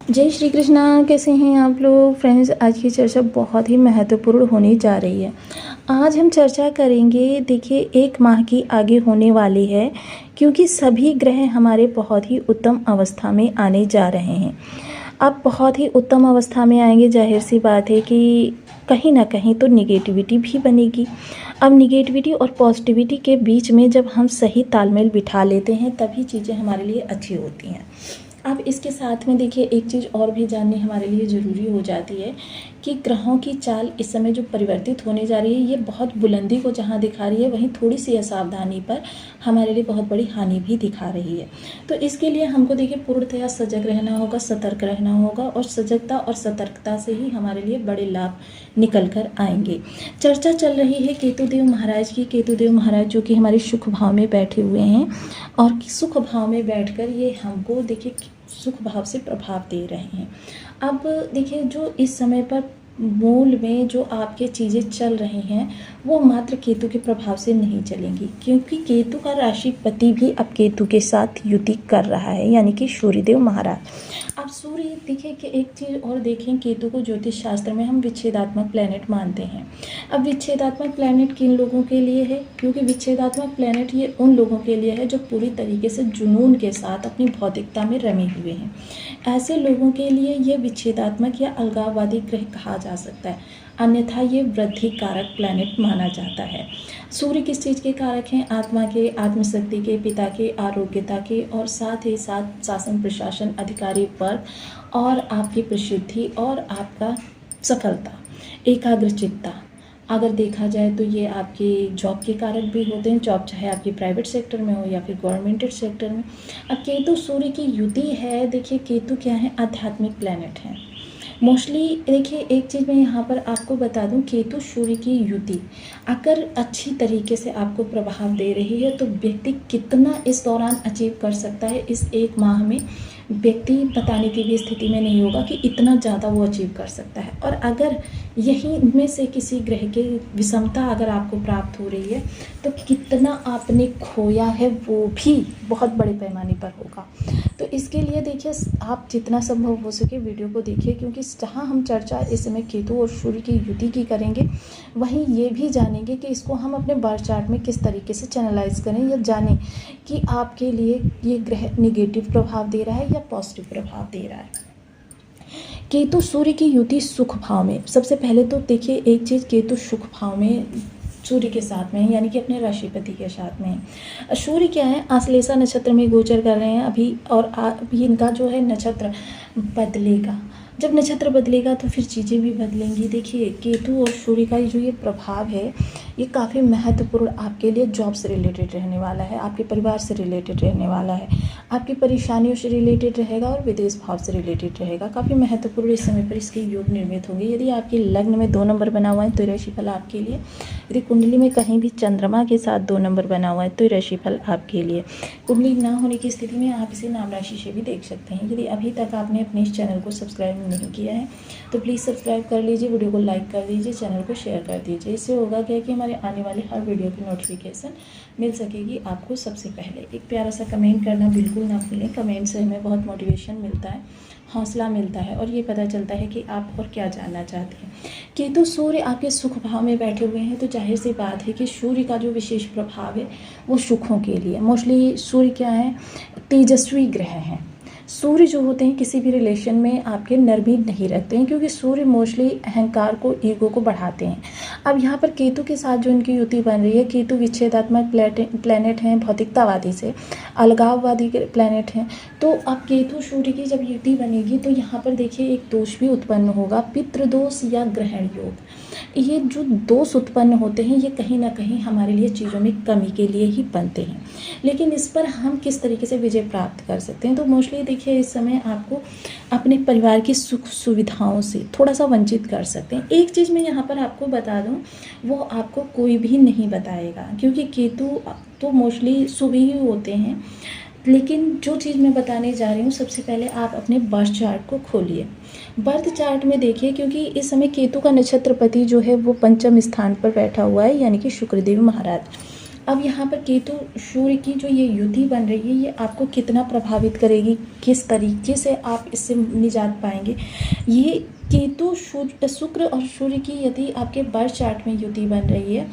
जय श्री कृष्णा। कैसे हैं आप लोग फ्रेंड्स। आज की चर्चा बहुत ही महत्वपूर्ण होने जा रही है। आज हम चर्चा करेंगे, देखिए 1 माह की आगे होने वाली है, क्योंकि सभी ग्रह हमारे बहुत ही उत्तम अवस्था में आने जा रहे हैं। अब बहुत ही उत्तम अवस्था में आएंगे, जाहिर सी बात है कि कहीं ना कहीं तो निगेटिविटी भी बनेगी। अब निगेटिविटी और पॉजिटिविटी के बीच में जब हम सही तालमेल बिठा लेते हैं तभी चीज़ें हमारे लिए अच्छी होती हैं। अब इसके साथ में देखिए एक चीज़ और भी जाननी हमारे लिए ज़रूरी हो जाती है कि ग्रहों की चाल इस समय जो परिवर्तित होने जा रही है, ये बहुत बुलंदी को जहाँ दिखा रही है वहीं थोड़ी सी असावधानी पर हमारे लिए बहुत बड़ी हानि भी दिखा रही है। तो इसके लिए हमको देखिए पूर्णतया सजग रहना होगा, सतर्क रहना होगा, और सजगता और सतर्कता से ही हमारे लिए बड़े लाभ निकल कर आएंगे। चर्चा चल रही है केतुदेव महाराज की। केतुदेव महाराज जो कि हमारे सुख भाव में बैठे हुए हैं, और सुख भाव में बैठकर ये हमको देखिए सुख भाव से प्रभाव दे रहे हैं। अब देखिए जो इस समय पर मूल में जो आपके चीज़ें चल रही हैं वो मात्र केतु के प्रभाव से नहीं चलेंगी, क्योंकि केतु का राशिपति भी अब केतु के साथ युति कर रहा है, यानी कि सूर्यदेव महाराज। अब सूर्य देखिए कि एक चीज़ और देखें, केतु को ज्योतिष शास्त्र में हम विच्छेदात्मक प्लैनेट मानते हैं। अब विच्छेदात्मक प्लैनेट किन लोगों के लिए है? क्योंकि विच्छेदात्मक प्लैनेट ये उन लोगों के लिए है जो पूरी तरीके से जुनून के साथ अपनी भौतिकता में रमे हुए हैं। ऐसे लोगों के लिए ये विच्छेदात्मक या अलगाववादी ग्रह कहा जा सकता है, अन्यथा ये वृद्धि कारक प्लैनेट माना जाता है। सूर्य किस चीज़ के कारक हैं? आत्मा के, आत्मशक्ति के, पिता के, आरोग्यता के, और साथ ही साथ शासन प्रशासन अधिकारी वर्ग, और आपकी प्रसिद्धि और आपका सफलता, एकाग्रचित्ता। अगर देखा जाए तो ये आपके जॉब के कारक भी होते हैं, जॉब चाहे आपकी प्राइवेट सेक्टर में हो या फिर गवर्नमेंटेड सेक्टर में। अब केतु सूर्य की युति है। देखिए केतु क्या है? आध्यात्मिक प्लैनेट है। मोस्टली देखिए एक चीज़ मैं यहाँ पर आपको बता दूँ, केतु सूर्य की युति अगर अच्छी तरीके से आपको प्रभाव दे रही है तो व्यक्ति कितना इस दौरान अचीव कर सकता है, इस 1 माह में व्यक्ति बताने की भी स्थिति में नहीं होगा कि इतना ज़्यादा वो अचीव कर सकता है। और अगर यही में से किसी ग्रह की विषमता अगर आपको प्राप्त हो रही है तो कितना आपने खोया है वो भी बहुत बड़े पैमाने पर होगा। तो इसके लिए देखिए आप जितना संभव हो सके वीडियो को देखिए, क्योंकि जहाँ हम चर्चा इस समय केतु और सूर्य की युति की करेंगे वहीं ये भी जानेंगे कि इसको हम अपने बर्थ चार्ट में किस तरीके से चैनलाइज करें, या जानें कि आपके लिए ये ग्रह निगेटिव प्रभाव दे रहा है या पॉजिटिव प्रभाव दे रहा है। केतु सूर्य की युति सुख भाव में, सबसे पहले तो देखिए एक चीज़, केतु सुख भाव में सूर्य के साथ में है, यानी कि अपने राशिपति के साथ में है। सूर्य क्या है? आश्लेषा नक्षत्र में गोचर कर रहे हैं अभी, और अभी इनका जो है नक्षत्र बदलेगा। जब नक्षत्र बदलेगा तो फिर चीज़ें भी बदलेंगी। देखिए केतु और सूर्य का जो ये प्रभाव है ये काफ़ी महत्वपूर्ण आपके लिए जॉब से रिलेटेड रहने वाला है, आपके परिवार से रिलेटेड रहने वाला है, आपकी परेशानियों से रिलेटेड रहेगा, और विदेश भाव से रिलेटेड रहेगा। काफ़ी महत्वपूर्ण इस समय पर इसके योग निर्मित होंगे। यदि आपके लग्न में 2 नंबर बना हुआ है तो ये राशिफल आपके लिए। यदि कुंडली में कहीं भी चंद्रमा के साथ 2 नंबर बना हुआ है तो ये राशिफल आपके लिए। कुंडली ना होने की स्थिति में आप इसे नाम राशि से भी देख सकते हैं। यदि अभी तक आपने अपने इस चैनल को सब्सक्राइब नहीं किया है तो प्लीज़ सब्सक्राइब कर लीजिए, वीडियो को लाइक कर दीजिए, चैनल को शेयर कर दीजिए। इससे होगा क्या कि हमारे आने वाले हर वीडियो की नोटिफिकेशन मिल सकेगी आपको सबसे पहले। एक प्यारा सा कमेंट करना बिल्कुल ना भूलें। कमेंट से हमें बहुत मोटिवेशन मिलता है, हौसला मिलता है, और ये पता चलता है कि आप और क्या जानना चाहते हैं। केतु सूर्य आपके सुख भाव में बैठे हुए हैं, तो जाहिर सी बात है कि सूर्य का जो विशेष प्रभाव है वो सुखों के लिए। मोस्टली सूर्य क्या है? तेजस्वी ग्रह हैं। सूर्य जो होते हैं किसी भी रिलेशन में आपके नरमी नहीं रखते हैं, क्योंकि सूर्य मोस्टली अहंकार को, ईगो को बढ़ाते हैं। अब यहाँ पर केतु के साथ जो इनकी युति बन रही है, केतु विच्छेदात्मक प्लैनेट हैं, भौतिकतावादी से अलगाववादी प्लैनेट हैं। तो अब केतु सूर्य की जब युति बनेगी तो यहाँ पर देखिए एक दोष भी उत्पन्न होगा, पितृदोष या ग्रहण योग। ये जो दोष उत्पन्न होते हैं ये कहीं ना कहीं हमारे लिए चीज़ों में कमी के लिए ही बनते हैं, लेकिन इस पर हम किस तरीके से विजय प्राप्त कर सकते हैं। तो मोस्टली देखिए इस समय आपको अपने परिवार की सुख सुविधाओं से थोड़ा सा वंचित कर सकते हैं। एक चीज़ मैं यहाँ पर आपको बता दूँ, वो आपको कोई भी नहीं बताएगा, क्योंकि केतु तो मोस्टली शुभ ही होते हैं। लेकिन जो चीज़ मैं बताने जा रही हूँ, सबसे पहले आप अपने बर्थ चार्ट को खोलिए। बर्थ चार्ट में देखिए, क्योंकि इस समय केतु का नक्षत्रपति जो है वो 5वें स्थान पर बैठा हुआ है, यानी कि शुक्रदेव महाराज। अब यहाँ पर केतु सूर्य की जो ये युति बन रही है, ये आपको कितना प्रभावित करेगी, किस तरीके से आप इससे निजात पाएंगे। ये केतु शुक्र और सूर्य की यदि आपके बर्थ चार्ट में युति बन रही है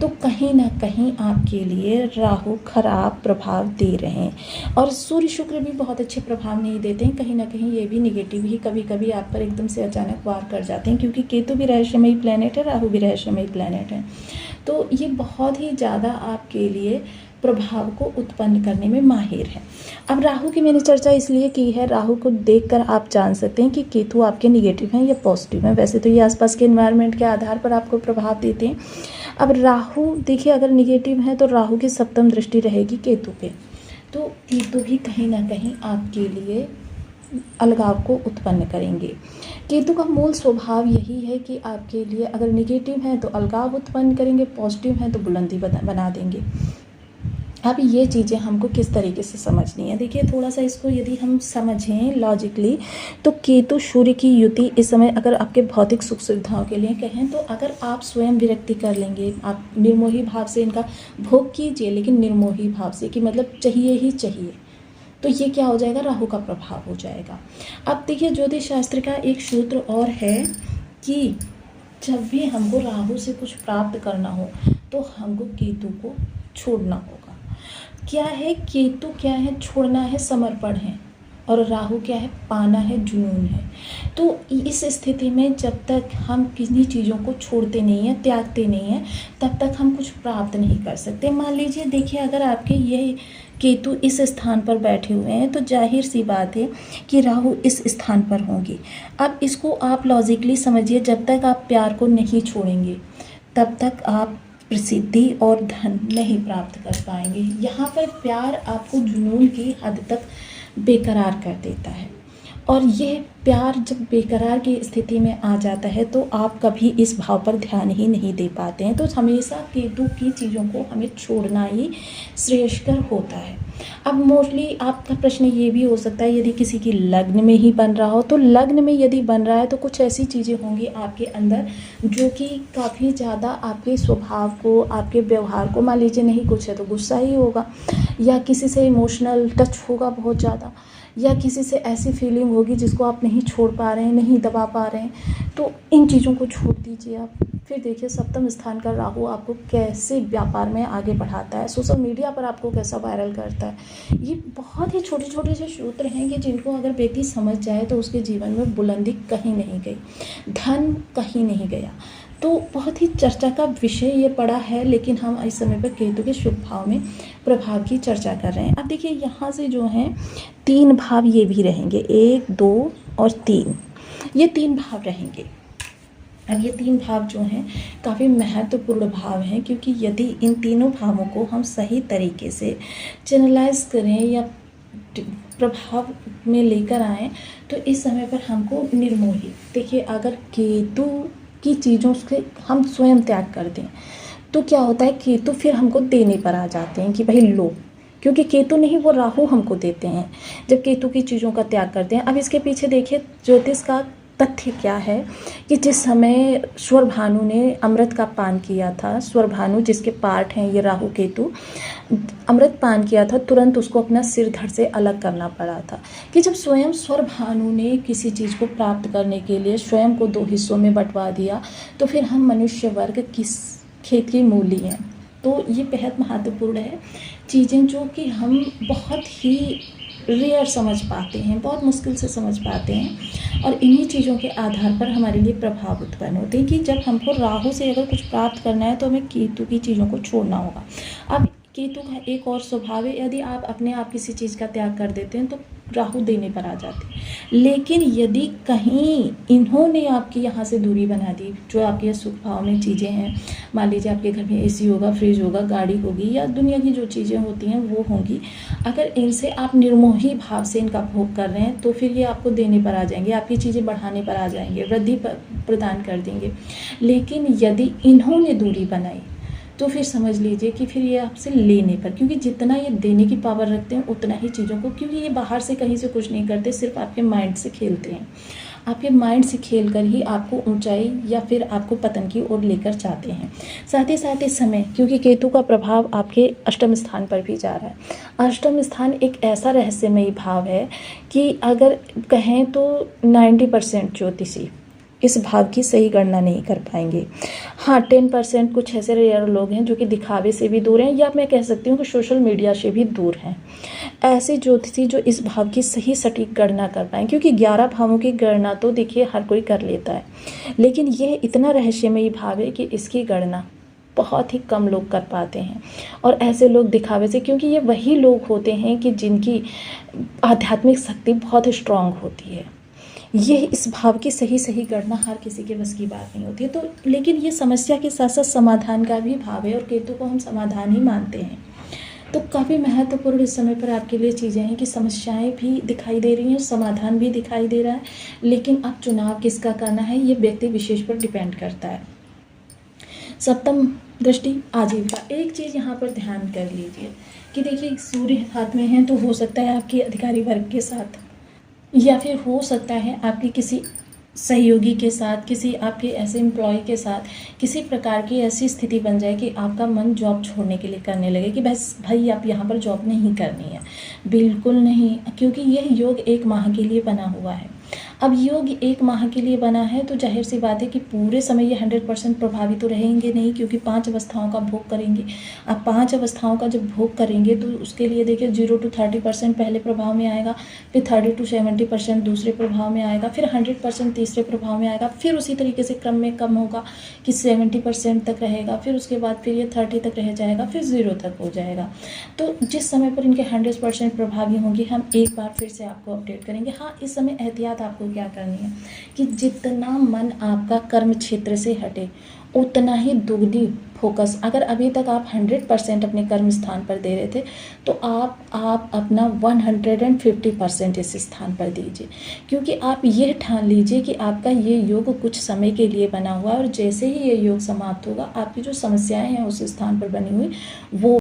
तो कहीं ना कहीं आपके लिए राहु खराब प्रभाव दे रहे हैं। और सूर्य शुक्र भी बहुत अच्छे प्रभाव नहीं देते हैं, कहीं ना कहीं ये भी निगेटिव ही कभी कभी आप पर एकदम से अचानक वार कर जाते हैं, क्योंकि केतु भी रहस्यमयी प्लैनेट है, राहु भी रहस्यमयी प्लैनेट है। तो ये बहुत ही ज़्यादा आपके लिए प्रभाव को उत्पन्न करने में माहिर है। अब राहु की मैंने चर्चा इसलिए की है, राहु को देखकर आप जान सकते हैं कि केतु आपके निगेटिव हैं या पॉजिटिव हैं। वैसे तो ये आसपास के एनवायरनमेंट के आधार पर आपको प्रभाव देते हैं। अब राहु देखिए, अगर निगेटिव है तो राहु की सप्तम दृष्टि रहेगी केतु पे, तो केतु भी कहीं ना कहीं आपके लिए अलगाव को उत्पन्न करेंगे। केतु का मूल स्वभाव यही है कि आपके लिए अगर निगेटिव है तो अलगाव उत्पन्न करेंगे, पॉजिटिव है तो बुलंदी बना देंगे। अब ये चीज़ें हमको किस तरीके से समझनी है, देखिए थोड़ा सा इसको यदि हम समझें लॉजिकली, तो केतु सूर्य की युति इस समय अगर आपके भौतिक सुख सुविधाओं के लिए कहें तो अगर आप स्वयं विरक्ति कर लेंगे, आप निर्मोही भाव से इनका भोग कीजिए, लेकिन निर्मोही भाव से कि मतलब चाहिए ही चाहिए, तो ये क्या हो जाएगा, राहु का प्रभाव हो जाएगा। अब देखिए ज्योतिष शास्त्र का एक सूत्र और है कि जब भी हमको राहु से कुछ प्राप्त करना हो तो हमको केतु को छोड़ना होगा। क्या है केतु, क्या है छोड़ना है, समर्पण है, और राहु क्या है, पाना है, जुनून है। तो इस स्थिति में जब तक हम किन्हीं चीज़ों को छोड़ते नहीं हैं, त्यागते नहीं हैं, तब तक हम कुछ प्राप्त नहीं कर सकते। मान लीजिए देखिए, अगर आपके ये केतु इस स्थान पर बैठे हुए हैं तो जाहिर सी बात है कि राहु इस स्थान पर होंगे। अब इसको आप लॉजिकली समझिए, जब तक आप प्यार को नहीं छोड़ेंगे तब तक आप प्रसिद्धि और धन नहीं प्राप्त कर पाएंगे। यहाँ पर प्यार आपको जुनून की हद तक बेकरार कर देता है, और यह प्यार जब बेकरार की स्थिति में आ जाता है तो आप कभी इस भाव पर ध्यान ही नहीं दे पाते हैं। तो हमेशा केतु की चीज़ों को हमें छोड़ना ही श्रेयस्कर होता है। अब मोस्टली आपका प्रश्न ये भी हो सकता है, यदि किसी की लग्न में ही बन रहा हो, तो लग्न में यदि बन रहा है तो कुछ ऐसी चीज़ें होंगी आपके अंदर जो कि काफ़ी ज़्यादा आपके स्वभाव को, आपके व्यवहार को, मान लीजिए नहीं कुछ है तो गुस्सा ही होगा, या किसी से इमोशनल टच होगा बहुत ज़्यादा, या किसी से ऐसी फीलिंग होगी जिसको आप नहीं छोड़ पा रहे हैं, नहीं दबा पा रहे हैं। तो इन चीज़ों को छोड़ दीजिए आप। फिर देखिए सप्तम स्थान का राहु आपको कैसे व्यापार में आगे बढ़ाता है, सोशल मीडिया पर आपको कैसा वायरल करता है। ये बहुत ही छोटे छोटे से सूत्र हैं कि जिनको अगर व्यक्ति समझ जाए तो उसके जीवन में बुलंदी कहीं नहीं गई, धन कहीं नहीं गया। तो बहुत ही चर्चा का विषय ये पड़ा है, लेकिन हम इस समय पर केतु के शुभ भाव में प्रभाव की चर्चा कर रहे हैं। अब देखिए यहाँ से जो हैं 3 भाव ये भी रहेंगे, 1, 2 और 3, ये 3 भाव रहेंगे। अब ये 3 भाव जो हैं काफ़ी महत्वपूर्ण भाव हैं, क्योंकि यदि इन तीनों भावों को हम सही तरीके से चैनलाइज करें या प्रभाव में लेकर आएँ तो इस समय पर हमको निर्मोही, देखिए अगर केतु की चीज़ों से हम स्वयं त्याग कर दें तो क्या होता है, केतु फिर हमको देने पर आ जाते हैं कि भाई लो, क्योंकि केतु नहीं वो राहु हमको देते हैं जब केतु की चीज़ों का त्याग करते हैं। अब इसके पीछे देखिए ज्योतिष का तथ्य क्या है कि जिस समय स्वर भानु ने अमृत का पान किया था, स्वर भानु जिसके पार्ट हैं ये राहु केतु, अमृत पान किया था, तुरंत उसको अपना सिर धड़ से अलग करना पड़ा था। कि जब स्वयं स्वर भानु ने किसी चीज़ को प्राप्त करने के लिए स्वयं को 2 हिस्सों में बंटवा दिया, तो फिर हम मनुष्य वर्ग किस खेत की मूली हैं। तो ये बेहद महत्वपूर्ण है, चीज़ें जो कि हम बहुत ही रेयर समझ पाते हैं, बहुत मुश्किल से समझ पाते हैं, और इन्हीं चीज़ों के आधार पर हमारे लिए प्रभाव उत्पन्न होते हैं कि जब हमको राहु से अगर कुछ प्राप्त करना है तो हमें केतु की चीज़ों को छोड़ना होगा। अब केतु का एक और स्वभाव है, यदि आप अपने आप किसी चीज़ का त्याग कर देते हैं तो राहु देने पर आ जाते हैं, लेकिन यदि कहीं इन्होंने आपकी यहाँ से दूरी बना दी, जो आपके सुख भाव में चीज़ें हैं, मान लीजिए आपके घर में एसी होगा, फ्रिज होगा, गाड़ी होगी, या दुनिया की जो चीज़ें होती हैं वो होंगी, अगर इनसे आप निर्मोही भाव से इनका भोग कर रहे हैं तो फिर ये आपको देने पर आ जाएंगे, आपकी चीज़ें बढ़ाने पर आ जाएंगे, वृद्धि प्रदान कर देंगे। लेकिन यदि इन्होंने दूरी बनाई तो फिर समझ लीजिए कि फिर ये आपसे लेने पर, क्योंकि जितना ये देने की पावर रखते हैं उतना ही चीज़ों को, क्योंकि ये बाहर से कहीं से कुछ नहीं करते, सिर्फ आपके माइंड से खेलते हैं। आपके माइंड से खेल कर ही आपको ऊंचाई या फिर आपको पतन की ओर लेकर जाते हैं। साथ ही समय, क्योंकि केतु का प्रभाव आपके अष्टम स्थान पर भी जा रहा है। अष्टम स्थान एक ऐसा रहस्यमयी भाव है कि अगर कहें तो 90% ज्योतिषी इस भाव की सही गणना नहीं कर पाएंगे। हाँ, 10% कुछ ऐसे रेयर लोग हैं जो कि दिखावे से भी दूर हैं, या मैं कह सकती हूँ कि सोशल मीडिया से भी दूर हैं। ऐसे ज्योतिषी जो इस भाव की सही सटीक गणना कर पाएँ, क्योंकि 11 भावों की गणना तो देखिए हर कोई कर लेता है, लेकिन यह इतना रहस्यमयी भाव है कि इसकी गणना बहुत ही कम लोग कर पाते हैं। और ऐसे लोग दिखावे से, क्योंकि ये वही लोग होते हैं कि जिनकी आध्यात्मिक शक्ति बहुत स्ट्रांग होती है, ये इस भाव की सही गणना हर किसी के बस की बात नहीं होती है। तो लेकिन ये समस्या के साथ साथ समाधान का भी भाव है, और केतु को हम समाधान ही मानते हैं। तो काफ़ी महत्वपूर्ण इस समय पर आपके लिए चीज़ें हैं कि समस्याएं भी दिखाई दे रही हैं, समाधान भी दिखाई दे रहा है, लेकिन अब चुनाव किसका करना है ये व्यक्ति विशेष पर डिपेंड करता है। सप्तम दृष्टि आजीविका, एक चीज़ यहाँ पर ध्यान कर लीजिए कि देखिए सूर्य हाथ में है, तो हो सकता है आपके अधिकारी वर्ग के साथ, या फिर हो सकता है आपके किसी सहयोगी के साथ, किसी आपके ऐसे एम्प्लॉय के साथ किसी प्रकार की ऐसी स्थिति बन जाए कि आपका मन जॉब छोड़ने के लिए करने लगे कि बस भाई आप यहाँ पर जॉब नहीं करनी है। बिल्कुल नहीं, क्योंकि यह योग 1 माह के लिए बना हुआ है। अब योग 1 माह के लिए बना है तो जाहिर सी बात है कि पूरे समय ये 100% प्रभावी तो रहेंगे नहीं, क्योंकि 5 अवस्थाओं का भोग करेंगे। अब 5 अवस्थाओं का जब भोग करेंगे तो उसके लिए देखिए 0 to 30% पहले प्रभाव में आएगा, फिर 30 to 70% दूसरे प्रभाव में आएगा, फिर 100% तीसरे प्रभाव में आएगा, फिर उसी तरीके से क्रम में कम होगा कि 70% तक रहेगा, फिर उसके बाद फिर ये 30 तक रह जाएगा, फिर 0 तक हो जाएगा। तो जिस समय पर इनके 100% प्रभावी होंगे हम एक बार फिर से आपको अपडेट करेंगे। हाँ, इस समय एहतियात आपको क्या करनी है कि जितना मन आपका कर्म क्षेत्र से हटे उतना ही दुगनी फोकस, अगर अभी तक आप 100% अपने कर्म स्थान पर दे रहे थे तो आप अपना 150% इस स्थान पर दीजिए, क्योंकि आप ये ठान लीजिए कि आपका ये योग कुछ समय के लिए बना हुआ है, और जैसे ही ये योग समाप्त होगा आपकी जो समस्याएं हैं उस स्थान पर बनी हुई वो